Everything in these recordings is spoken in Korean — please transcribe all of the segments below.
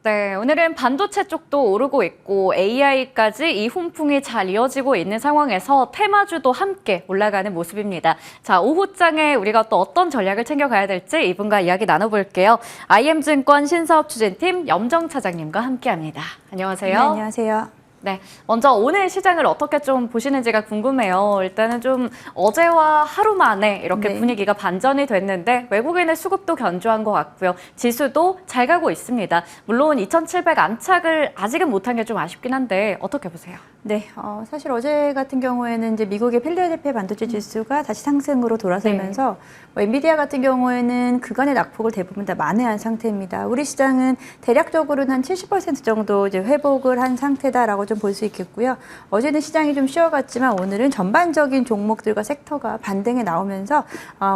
네, 오늘은 반도체 쪽도 오르고 있고 AI까지 이 훈풍이 잘 이어지고 있는 상황에서 테마주도 함께 올라가는 모습입니다. 자, 오후장에 우리가 또 어떤 전략을 챙겨가야 될지 이분과 이야기 나눠볼게요. IM증권 신사업 추진팀 염정 차장님과 함께합니다. 안녕하세요. 네, 안녕하세요. 네, 먼저 오늘 시장을 어떻게 좀 보시는지가 궁금해요. 일단은 좀 어제와 하루 만에 이렇게 네. 분위기가 반전이 됐는데 외국인의 수급도 견조한 것 같고요. 지수도 잘 가고 있습니다. 물론 2,700 안착을 아직은 못한 게 좀 아쉽긴 한데 어떻게 보세요? 네, 사실 어제 같은 경우에는 이제 미국의 필라델피아 반도체 지수가 다시 상승으로 돌아서면서 뭐 엔비디아 같은 경우에는 그간의 낙폭을 대부분 다 만회한 상태입니다. 우리 시장은 대략적으로는 한 70% 정도 이제 회복을 한 상태다라고 좀 볼 수 있겠고요. 어제는 시장이 좀 쉬어갔지만 오늘은 전반적인 종목들과 섹터가 반등에 나오면서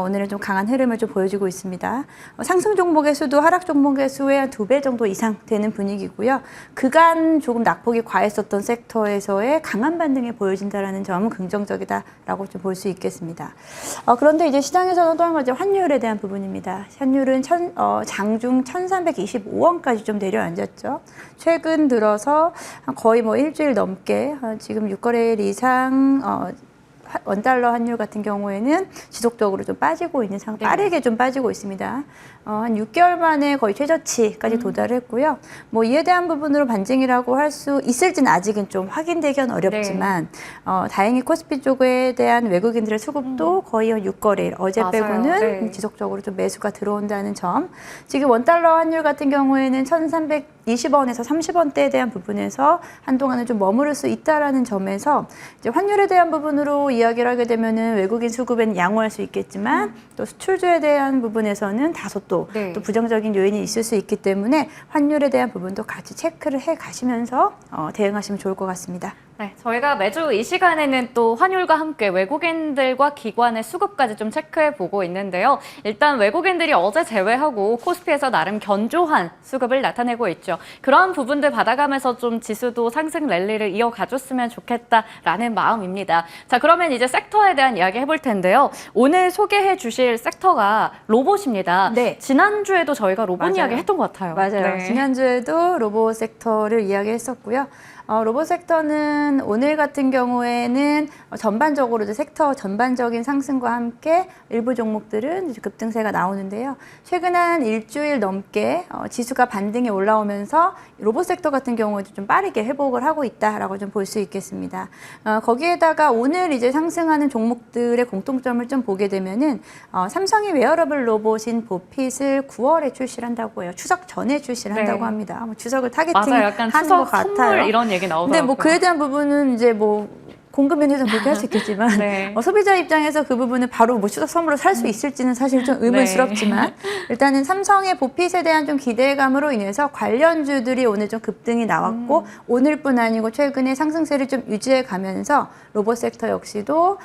오늘은 좀 강한 흐름을 좀 보여주고 있습니다. 상승 종목의 수도 하락 종목의 수의 한 2배 정도 이상 되는 분위기고요. 그간 조금 낙폭이 과했었던 섹터에서의 강한 반등이 보여진다는 점은 긍정적이다라고 좀 볼 수 있겠습니다. 그런데 이제 시장에서는 또 한 가지 환율에 대한 부분입니다. 환율은 장중 1,325원까지 좀 내려앉았죠. 최근 들어서 거의 뭐 일주일 넘게 지금 6거래일 이상 원달러 환율 같은 경우에는 지속적으로 좀 빠지고 있는 상태, 빠르게 좀 빠지고 있습니다. 한 6개월 만에 거의 최저치까지 도달했고요. 뭐 이에 대한 부분으로 반등이라고 할 수 있을지는 아직은 좀 확인되기는 어렵지만 다행히 코스피 쪽에 대한 외국인들의 수급도 거의 6거래일 어제 맞아요. 빼고는 지속적으로 좀 매수가 들어온다는 점. 지금 원달러 환율 같은 경우에는 1,320원에서 30원대에 대한 부분에서 한동안은 좀 머무를 수 있다라는 점에서 이제 환율에 대한 부분으로 이야기를 하게 되면은 외국인 수급에는 양호할 수 있겠지만 또 수출주에 대한 부분에서는 다소 또 부정적인 요인이 있을 수 있기 때문에 환율에 대한 부분도 같이 체크를 해 가시면서 대응하시면 좋을 것 같습니다. 네, 저희가 매주 이 시간에는 또 환율과 함께 외국인들과 기관의 수급까지 좀 체크해 보고 있는데요. 일단 외국인들이 어제 제외하고 코스피에서 나름 견조한 수급을 나타내고 있죠. 그런 부분들 받아가면서 좀 지수도 상승 랠리를 이어가줬으면 좋겠다라는 마음입니다. 자, 그러면 이제 섹터에 대한 이야기 해볼 텐데요. 오늘 소개해 주실 섹터가 로봇입니다. 네. 지난주에도 저희가 로봇 이야기 했던 것 같아요. 맞아요. 네. 지난주에도 로봇 섹터를 이야기했었고요. 로봇 섹터는 오늘 같은 경우에는 전반적으로 이제 섹터 전반적인 상승과 함께 일부 종목들은 이제 급등세가 나오는데요. 최근 한 일주일 넘게 지수가 반등이 올라오면서 로봇 섹터 같은 경우에도 좀 빠르게 회복을 하고 있다라고 좀 볼 수 있겠습니다. 거기에다가 오늘 이제 상승하는 종목들의 공통점을 좀 보게 되면은 삼성이 웨어러블 로봇인 보핏을 9월에 출시를 한다고 해요. 추석 전에 출시를 한다고 합니다. 추석을 타겟팅하는 것 같아요. 선물 이런 얘기 나오더라고요. 근데 뭐 그에 대한 부분은 이제 뭐 공급 면에서는 그렇게 할 수 있겠지만 소비자 입장에서 그 부분을 바로 뭐 추석 선물로 살 수 있을지는 사실 좀 의문스럽지만 일단은 삼성의 보핏에 대한 좀 기대감으로 인해서 관련주들이 오늘 좀 급등이 나왔고 오늘뿐 아니고 최근에 상승세를 좀 유지해 가면서 로봇 섹터 역시도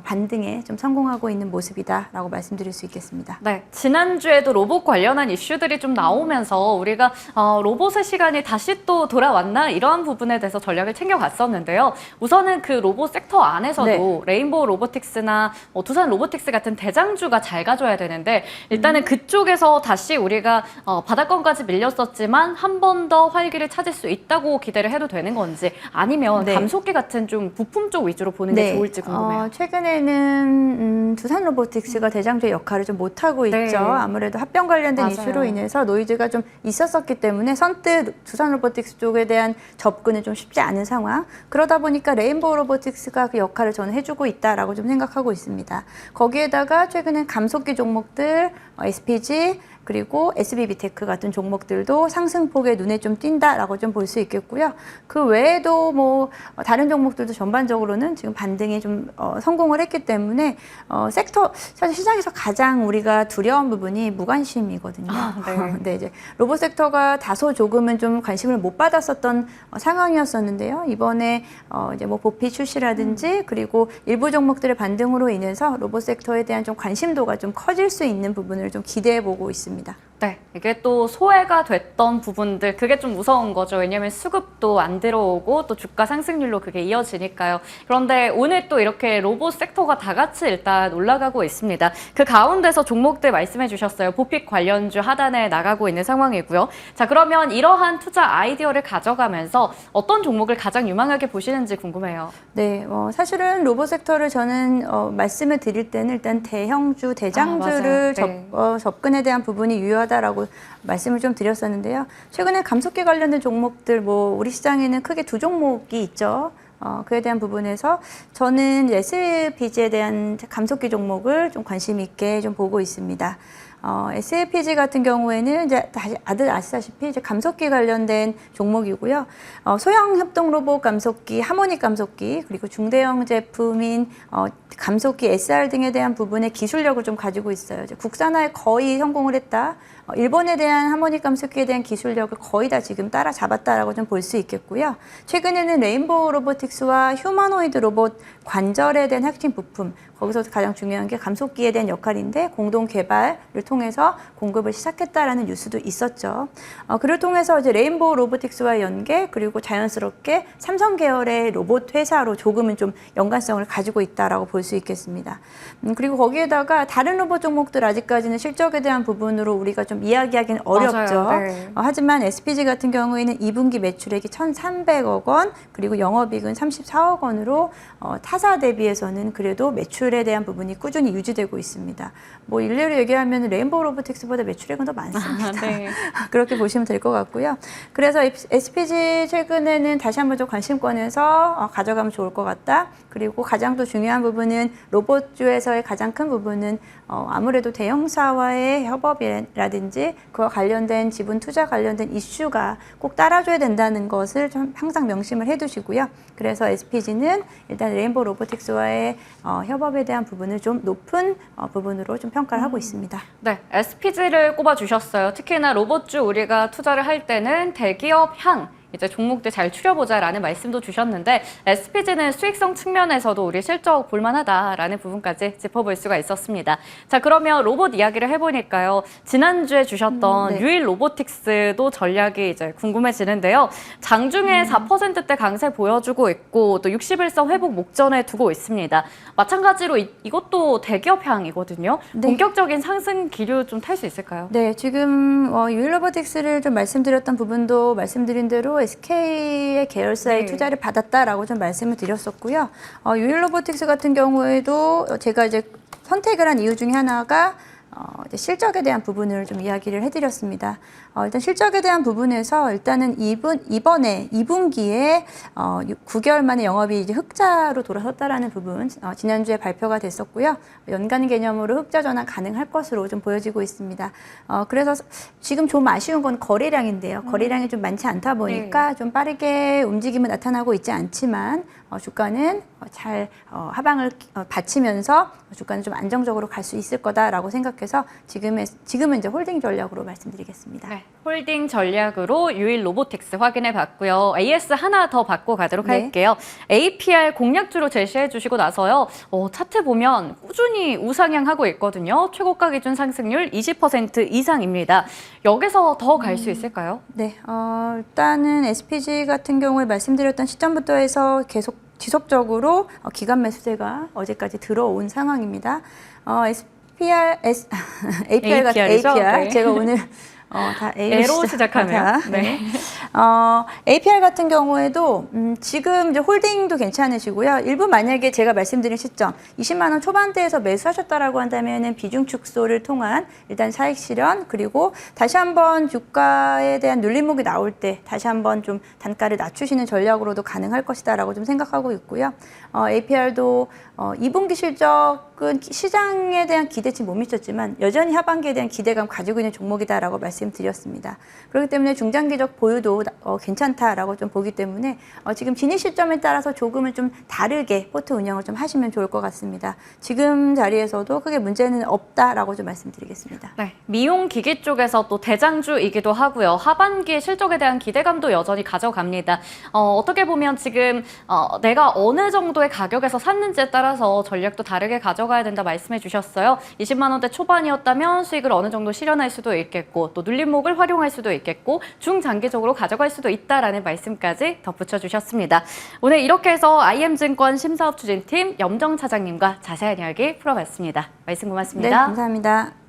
반등에 좀 성공하고 있는 모습이다라고 말씀드릴 수 있겠습니다. 네, 지난주에도 로봇 관련한 이슈들이 좀 나오면서 우리가 로봇의 시간이 다시 또 돌아왔나 이러한 부분에 대해서 전략을 챙겨갔었는데요. 우선은 그 로봇 섹터 안에서도 레인보우 로보틱스나 두산 로보틱스 같은 대장주가 잘 가줘야 되는데 일단은 그쪽에서 다시 우리가 바닥권까지 밀렸었지만 한 번 더 활기를 찾을 수 있다고 기대를 해도 되는 건지 아니면 감속기 같은 좀 부품 쪽 위주로 보는 게 좋을지 궁금해요. 최근에는 두산 로보틱스가 대장주의 역할을 좀 못하고 있죠. 아무래도 합병 관련된 이슈로 인해서 노이즈가 좀 있었었기 때문에 선뜻 두산 로보틱스 쪽에 대한 접근은 좀 쉽지 않은 상황. 그러다 보니까 레인보우 로보틱스가 그 역할을 저는 해주고 있다라고 좀 생각하고 있습니다. 거기에다가 최근에 감속기 종목들, SPG, 그리고 SBB테크 같은 종목들도 상승폭에 눈에 좀 띈다라고 좀 볼 수 있겠고요. 그 외에도 뭐 다른 종목들도 전반적으로는 지금 반등이 좀 성공을 했기 때문에 섹터 사실 시장에서 가장 우리가 두려운 부분이 무관심이거든요. 네, 이제 로봇 섹터가 다소 조금은 좀 관심을 못 받았었던 상황이었었는데요. 이번에 이제 뭐 보피 출시라든지 그리고 일부 종목들의 반등으로 인해서 로봇 섹터에 대한 좀 관심도가 좀 커질 수 있는 부분을 좀 기대해 보고 있습니다. 네, 이게 또 소외가 됐던 부분들, 그게 좀 무서운 거죠. 왜냐하면 수급도 안 들어오고 또 주가 상승률로 그게 이어지니까요. 그런데 오늘 또 이렇게 로봇 섹터가 다 같이 일단 올라가고 있습니다. 그 가운데서 종목들 말씀해 주셨어요. 보픽 관련주 하단에 나가고 있는 상황이고요. 자, 그러면 이러한 투자 아이디어를 가져가면서 어떤 종목을 가장 유망하게 보시는지 궁금해요. 네, 사실은 로봇 섹터를 저는 말씀을 드릴 때는 일단 대형주, 대장주를 네. 접근에 대한 부분이 유효하다라고 말씀을 좀 드렸었는데요. 최근에 감속기 관련된 종목들, 우리 시장에는 크게 두 종목이 있죠. 그에 대한 부분에서 저는 SPG에 대한 감속기 종목을 좀 관심 있게 좀 보고 있습니다. SLPG 같은 경우에는 이제 다들 아시다시피 이제 감속기 관련된 종목이고요. 소형 협동 로봇 감속기, 하모닉 감속기, 그리고 중대형 제품인 감속기 SR 등에 대한 부분의 기술력을 좀 가지고 있어요. 이제 국산화에 거의 성공을 했다. 일본에 대한 하모닉 감속기에 대한 기술력을 거의 다 지금 따라잡았다라고 좀 볼 수 있겠고요. 최근에는 레인보우 로보틱스와 휴머노이드 로봇 관절에 대한 핵심 부품, 거기서 가장 중요한 게 감속기에 대한 역할인데 공동 개발을 통해서 공급을 시작했다라는 뉴스도 있었죠. 그를 통해서 이제 레인보우 로보틱스와의 연계, 그리고 자연스럽게 삼성 계열의 로봇 회사로 조금은 좀 연관성을 가지고 있다라고 볼 수 있겠습니다. 그리고 거기에다가 다른 로봇 종목들 아직까지는 실적에 대한 부분으로 우리가 좀 이야기하기는 어렵죠. 맞아요. 네. 하지만 SPG 같은 경우에는 2분기 매출액이 1,300억 원, 그리고 영업이익은 34억 원으로 타사 대비해서는 그래도 매출에 대한 부분이 꾸준히 유지되고 있습니다. 일례로 얘기하면 레인보우 로보틱스보다 매출액은 더 많습니다. 네. 그렇게 보시면 될 것 같고요. 그래서 SPG 최근에는 다시 한번 좀 관심권에서 가져가면 좋을 것 같다. 그리고 가장 또 중요한 부분은 로봇주에서의 가장 큰 부분은 아무래도 대형사와의 협업이라든지 그와 관련된 지분 투자 관련된 이슈가 꼭 따라줘야 된다는 것을 좀 항상 명심을 해두시고요. 그래서 SPG는 일단 레인보우 로보틱스와의 협업에 대한 부분을 좀 높은 부분으로 좀 평가를 하고 있습니다. 네, SPG를 꼽아주셨어요. 특히나 로봇주 우리가 투자를 할 때는 대기업 향, 이제 종목들 잘 추려보자라는 말씀도 주셨는데 SPG는 수익성 측면에서도 우리 실적 볼만하다라는 부분까지 짚어볼 수가 있었습니다. 자, 그러면 로봇 이야기를 해보니까요. 지난주에 주셨던 네. 유일 로보틱스도 전략이 이제 궁금해지는데요. 장중에 4%대 강세 보여주고 있고 또 61선 회복 목전에 두고 있습니다. 마찬가지로 이것도 대기업 향이거든요. 네. 본격적인 상승 기류 좀 탈 수 있을까요? 네, 지금 유일 로보틱스를 좀 말씀드렸던 부분도 말씀드린 대로 SK의 계열사의 네. 투자를 받았다라고 좀 말씀을 드렸었고요. 유일 로보틱스 같은 경우에도 제가 이제 선택을 한 이유 중에 하나가 이제 실적에 대한 부분을 좀 이야기를 해드렸습니다. 일단 실적에 대한 부분에서 일단은 이번에 2분기에 9개월 만에 영업이 이제 흑자로 돌아섰다라는 부분 지난주에 발표가 됐었고요. 연간 개념으로 흑자 전환 가능할 것으로 좀 보여지고 있습니다. 그래서 지금 좀 아쉬운 건 거래량인데요. 거래량이 좀 많지 않다 보니까 좀 빠르게 움직임은 나타나고 있지 않지만 주가는 잘 하방을 받치면서 주가는 좀 안정적으로 갈 수 있을 거다라고 생각해서 지금은 이제 홀딩 전략으로 말씀드리겠습니다. 네, 홀딩 전략으로 유일 로보틱스 확인해 봤고요. AS 하나 더 받고 가도록 네. 할게요. APR 공략주로 제시해 주시고 나서요. 차트 보면 꾸준히 우상향하고 있거든요. 최고가 기준 상승률 20% 이상입니다. 여기서 더 갈 수 있을까요? 네, 일단은 SPG 같은 경우에 말씀드렸던 시점부터 해서 계속 지속적으로 기관 매수세가 어제까지 들어온 상황입니다. APR 같은 APR이죠? APR 네. 제가 오늘 다 A로 시작하네요. 네. APR 같은 경우에도 지금 이제 홀딩도 괜찮으시고요. 일부 만약에 제가 말씀드린 시점 20만 원 초반대에서 매수하셨다라고 한다면은 비중 축소를 통한 일단 차익 실현 그리고 다시 한번 주가에 대한 눌림목이 나올 때 다시 한번 좀 단가를 낮추시는 전략으로도 가능할 것이다라고 좀 생각하고 있고요. APR도 2분기 실적은 시장에 대한 기대치 못 미쳤지만 여전히 하반기에 대한 기대감 가지고 있는 종목이다라고 말씀드렸습니다. 그렇기 때문에 중장기적 보유도 매우 괜찮다라고 좀 보기 때문에 지금 진입 시점에 따라서 조금은 좀 다르게 포트 운영을 좀 하시면 좋을 것 같습니다. 지금 자리에서도 크게 문제는 없다라고 좀 말씀드리겠습니다. 네, 미용 기기 쪽에서 또 대장주이기도 하고요. 하반기 실적에 대한 기대감도 여전히 가져갑니다. 어떻게 보면 지금 내가 어느 정도의 가격에서 샀는지에 따라서 전략도 다르게 가져가야 된다 말씀해 주셨어요. 20만 원대 초반이었다면 수익을 어느 정도 실현할 수도 있겠고 또 눌림목을 활용할 수도 있겠고 중장기적으로 가져갈 수도 있다라는 말씀까지 덧붙여 주셨습니다. 오늘 이렇게 해서 IM증권 심사업 추진팀 염정 차장님과 자세한 이야기 풀어봤습니다. 말씀 고맙습니다. 네, 감사합니다.